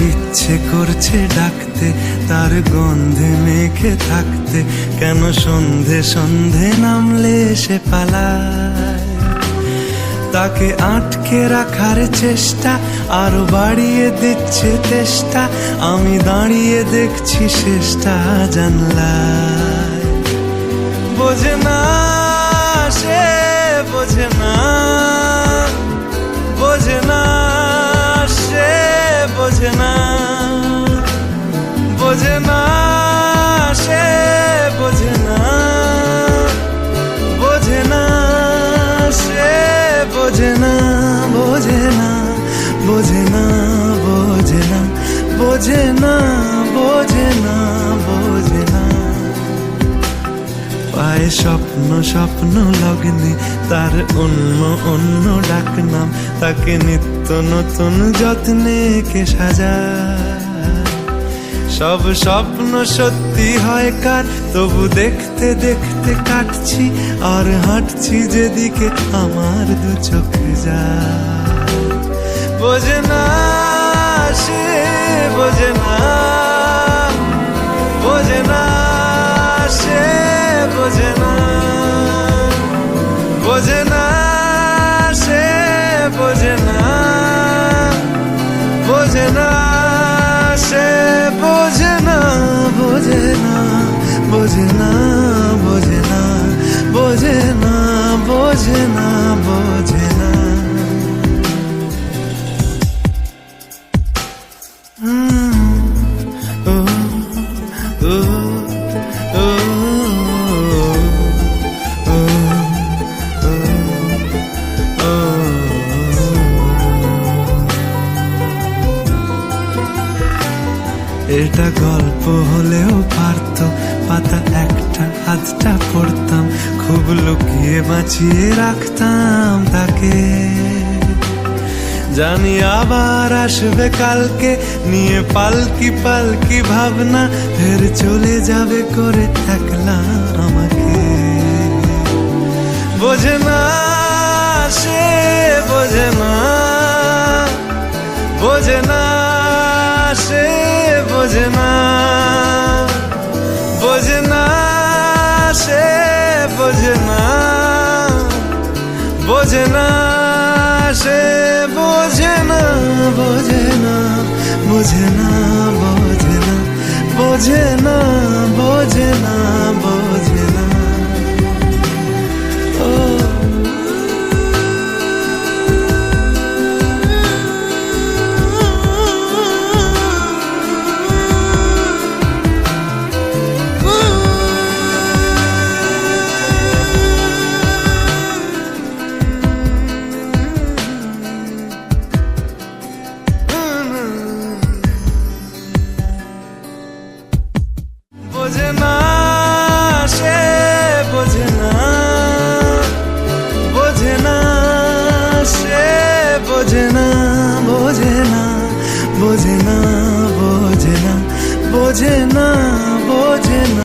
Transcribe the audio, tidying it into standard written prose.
ইচ্ছে করছে ডাকতে, তার গন্ধে মেখে থাকতে, কেন সন্ধে সন্ধে নামলে সে পালায়। তাকে আটকে রাখার চেষ্টা আরো বাড়িয়ে দিচ্ছে তেষ্টা, আমি দাঁড়িয়ে দেখছি শেষটা জানলায়। বোঝে না সে, বোঝে না, বোঝে না সে, বোঝে না, বোঝে না সে, বোঝে না, বোঝে না সে, বোঝে না, বোঝে না, বোঝে না, বোঝে না, বোঝে না, বোঝে না, বোঝে না। পায়ে স্বপ্ন স্বপ্ন লগ্নে তার অন্য অন্য ডাক নাম, তাকে নিত্য নতুন যত্নে কে সাজায়। সব স্বপ্ন সত্যি হয় কার, তবু দেখতে দেখতে কাটছি আর হাঁটছি যেদিকে আমার দু চোখ যায়। বোঝে না সে, বোঝে না, বোঝে না সে, বোঝে না, বোঝে না সে, বোঝে না, বোঝে না সে, বোঝে না, বোঝে না, বোঝে না, বোঝে না, বোঝে না, বোঝে না, বোঝে না। এটা গল্প হলেও পারতো, পাতা একটা আধটা পড়তাম, খুব লুকিয়ে বাঁচিয়ে রাখতাম তাকে। জানি আবার আসবে কালকে, নিয়ে পালকি পালকি ভাবনা, ফের চলে যাবে করে একলা আমাকে। বোঝে না সে, বোঝে না, বোঝে না সে, বোঝে না, বোঝে না সে, বোঝে না, বোঝে না সে, বোঝে না, বোঝে না, বোঝে না, বোঝে না, বোঝে না, বোঝে না, বোঝে না। বোঝে না সে, বোঝে না, বোঝে না সে, বোঝে না, বোঝে না, বোঝে না, বোঝে না, বোঝে না, বোঝে না।